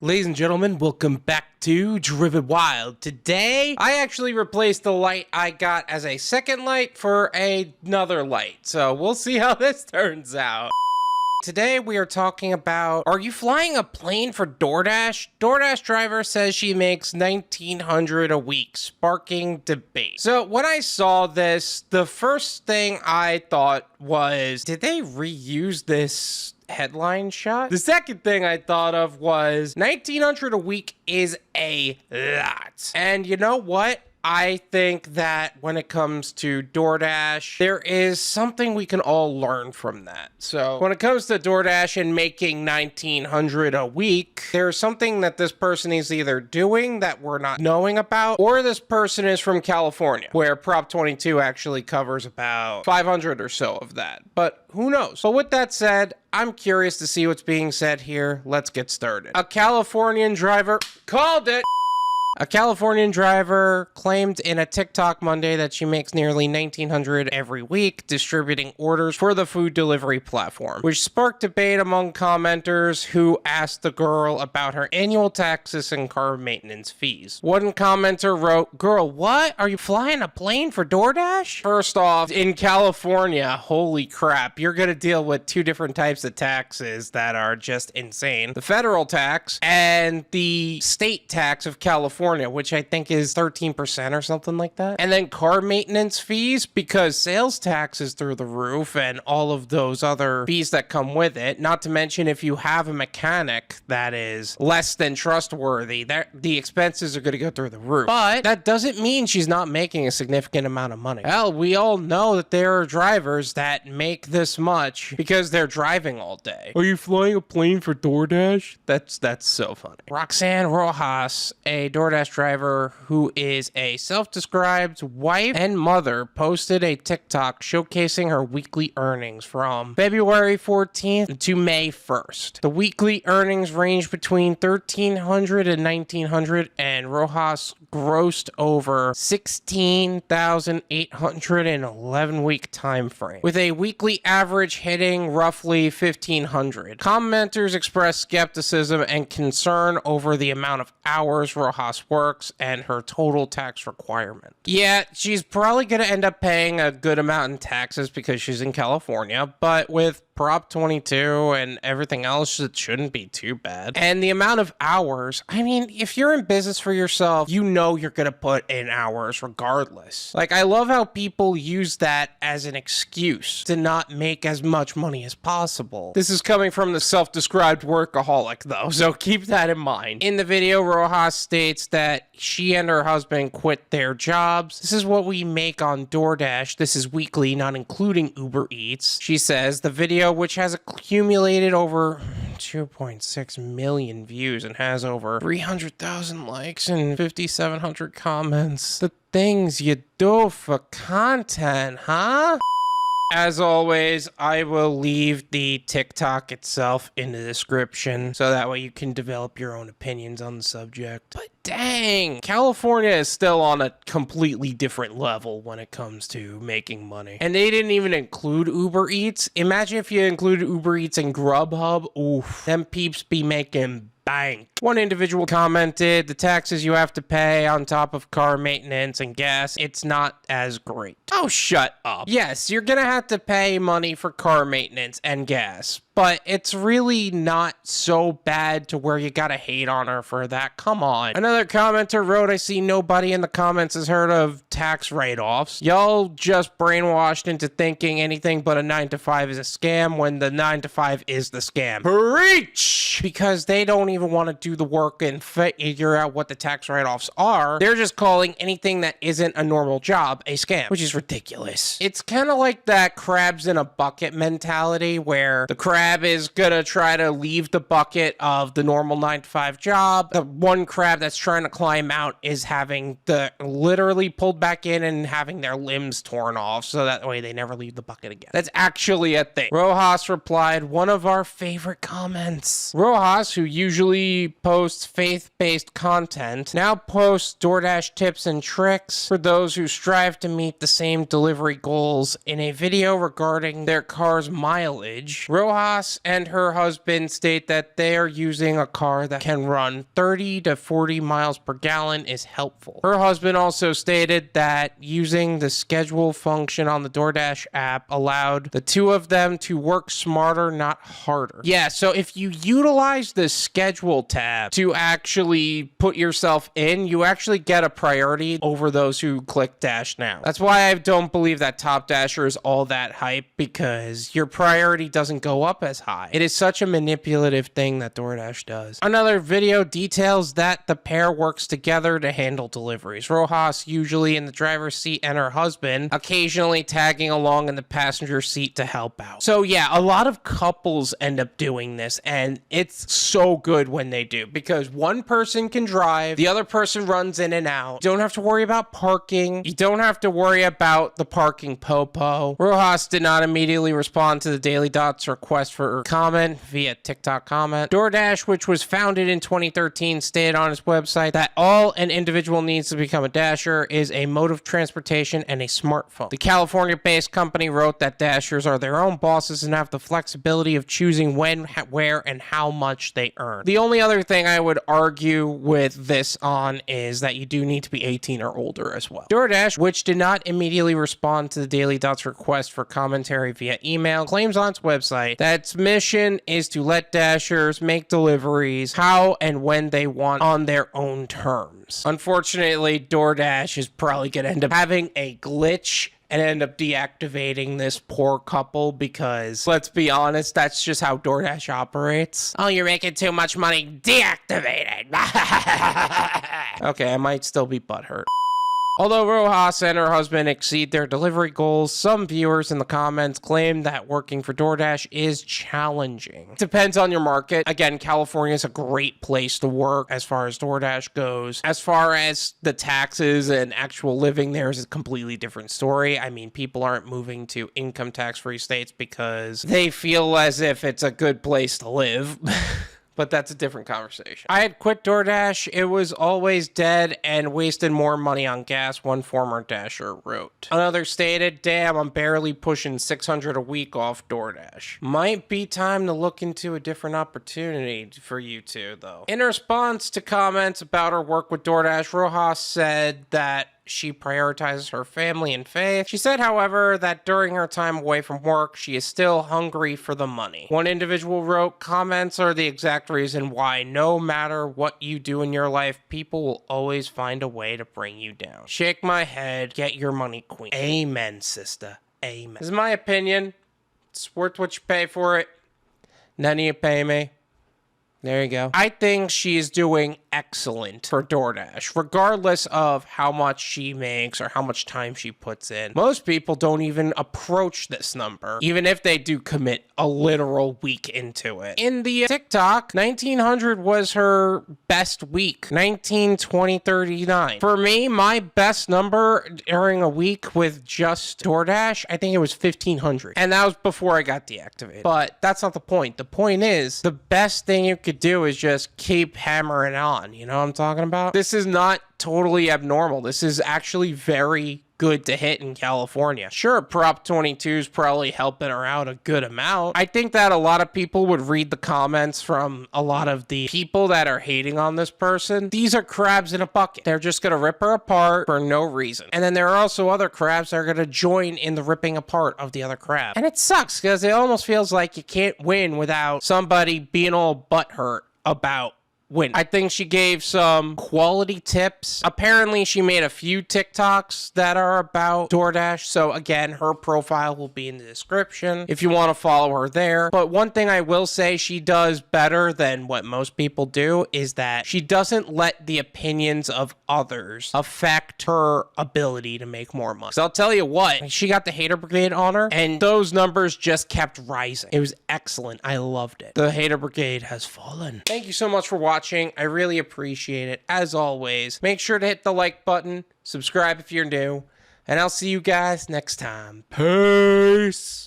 Ladies and gentlemen, welcome back to Driven Wild. Today, I actually replaced the light I got as a second light for another light. So we'll see how this turns out. Today, we are talking about, are you flying a plane for Doordash? Doordash driver says she makes $1,900 a week, sparking debate. So when I saw this, the first thing I thought was, did they reuse this headline shot? The second thing I thought of was $1,900 a week is a lot. And you know what? I think that when it comes to Doordash, there is something we can all learn from that. So when it comes to Doordash and making $1,900 a week, there's something that this person is either doing that we're not knowing about, or this person is from California, where Prop 22 actually covers about 500 or so of that. But who knows? But with that said, I'm curious to see what's being said here. Let's get started. A Californian driver called it. A Californian driver claimed in a TikTok Monday that she makes nearly $1,900 every week distributing orders for the food delivery platform, which sparked debate among commenters who asked the girl about her annual taxes and car maintenance fees. One commenter wrote, "Girl, what? Are you flying a plane for Doordash?" First off, in California, holy crap, you're gonna deal with two different types of taxes that are just insane. The federal tax and the state tax of California, which I think is 13% or something like that. And then car maintenance fees, because sales tax is through the roof and all of those other fees that come with it. Not to mention if you have a mechanic that is less than trustworthy, the expenses are going to go through the roof. But that doesn't mean she's not making a significant amount of money. Hell, we all know that there are drivers that make this much because they're driving all day. Are you flying a plane for Doordash? That's so funny. Roxanne Rojas, a Doordash driver who is a self-described wife and mother, posted a TikTok showcasing her weekly earnings from February 14th to May 1st. The weekly earnings range between $1,300 and $1,900, and Rojas grossed over $16,800 in an 11-week time frame, with a weekly average hitting roughly $1,500. Commenters expressed skepticism and concern over the amount of hours Rojas works and her total tax requirement. Yeah, she's probably going to end up paying a good amount in taxes because she's in California, but with Prop 22 and everything else, it shouldn't be too bad. And the amount of hours, I mean, if you're in business for yourself, you know you're gonna put in hours regardless. Like, I love how people use that as an excuse to not make as much money as possible. This is coming from the self-described workaholic though, so keep that in mind. In the video, Rojas states that she and her husband quit their jobs. "This is what we make on Doordash. This is weekly, not including Uber Eats." She says the video, which has accumulated over 2.6 million views and has over 300,000 likes and 5,700 comments. The things you do for content, huh? As always, I will leave the TikTok itself in the description so that way you can develop your own opinions on the subject. But dang, California is still on a completely different level when it comes to making money. And they didn't even include Uber Eats. Imagine if you included Uber Eats and Grubhub. Oof, them peeps be making bank. One individual commented, "The taxes you have to pay on top of car maintenance and gas, it's not as great." Oh, shut up. Yes, you're gonna have to pay money for car maintenance and gas, but it's really not so bad to where you gotta hate on her for that. Come on. Another commenter wrote, "I see nobody in the comments has heard of tax write-offs. Y'all just brainwashed into thinking anything but a 9-to-5 is a scam when the 9-to-5 is the scam." Preach! Because they don't even want to do the work and figure out what the tax write-offs are. They're just calling anything that isn't a normal job a scam, which is ridiculous. It's kind of like that crabs in a bucket mentality where the crab is gonna try to leave the bucket of the normal 9-to-5 job. The one crab that's trying to climb out is having the literally pulled back in and having their limbs torn off so that way they never leave the bucket again. That's actually a thing. Rojas replied, "One of our favorite comments." Rojas, who usually posts faith-based content, now posts DoorDash tips and tricks for those who strive to meet the same delivery goals. In a video regarding their car's mileage, Rojas and her husband state that they are using a car that can run 30 to 40 miles per gallon is helpful. Her husband also stated that using the schedule function on the DoorDash app allowed the two of them to work smarter, not harder. Yeah, so if you utilize the schedule tab to actually put yourself in, you actually get a priority over those who click Dash Now. That's why I don't believe that Top Dasher is all that hype, because your priority doesn't go up as high. It is such a manipulative thing that DoorDash does. Another video details that the pair works together to handle deliveries. Rojas usually in the driver's seat and her husband occasionally tagging along in the passenger seat to help out. So yeah, a lot of couples end up doing this, and it's so good when they do, because one person can drive, the other person runs in and out. You don't have to worry about parking. You don't have to worry about the parking popo. Rojas did not immediately respond to the Daily Dot's request for comment via TikTok comment. DoorDash, which was founded in 2013, stated on its website that all an individual needs to become a Dasher is a mode of transportation and a smartphone. The California-based company wrote that Dashers are their own bosses and have the flexibility of choosing when, where, and how much they earn. The only other thing I would argue with this on is that you do need to be 18 or older as well. DoorDash, which did not immediately respond to the Daily Dot's request for commentary via email, claims on its website that its mission is to let Dashers make deliveries how and when they want on their own terms. Unfortunately, DoorDash is probably going to end up having a glitch and end up deactivating this poor couple, because let's be honest, that's just how DoorDash operates. Oh, you're making too much money. Deactivate it. Okay, I might still be butthurt. Although Rojas and her husband exceed their delivery goals, some viewers in the comments claim that working for DoorDash is challenging. It depends on your market. Again, California is a great place to work as far as DoorDash goes. As far as the taxes and actual living there is a completely different story. I mean, people aren't moving to income tax-free states because they feel as if it's a good place to live. But that's a different conversation. I had quit DoorDash. It was always dead and wasted more money on gas, one former Dasher wrote. Another stated, damn, I'm barely pushing $600 a week off DoorDash. Might be time to look into a different opportunity for you two, though. In response to comments about her work with DoorDash, Rojas said that she prioritizes her family and faith. She said, however, that during her time away from work, she is still hungry for the money. One individual wrote, comments are the exact reason why no matter what you do in your life, people will always find a way to bring you down. Shake my head, get your money, queen. Amen, sister. Amen. This is my opinion. It's worth what you pay for it. None of you pay me. There you go. I think she is doing excellent for DoorDash, regardless of how much she makes or how much time she puts in. Most people don't even approach this number, even if they do commit a literal week into it. In the TikTok, 1900 was her best week. 19, 20, 39. For me, my best number during a week with just DoorDash, I think it was 1500. And that was before I got deactivated. But that's not the point. The point is, the best thing you could do is just keep hammering on. You know what I'm talking about? This is not totally abnormal. This is actually very good to hit in California. Sure, Prop 22 is probably helping her out a good amount. I think that a lot of people would read the comments from a lot of the people that are hating on this person. These are crabs in a bucket. They're just gonna rip her apart for no reason. And then there are also other crabs that are gonna join in the ripping apart of the other crab. And it sucks because it almost feels like you can't win without somebody being all butthurt about win. I think she gave some quality tips. Apparently, she made a few TikToks that are about DoorDash. So again, her profile will be in the description if you want to follow her there. But one thing I will say she does better than what most people do is that she doesn't let the opinions of others affect her ability to make more money. So I'll tell you what, she got the hater brigade on her and those numbers just kept rising. It was excellent. I loved it. The hater brigade has fallen. Thank you so much for watching. I really appreciate it. As always, make sure to hit the like button, subscribe if you're new, and I'll see you guys next time. Peace.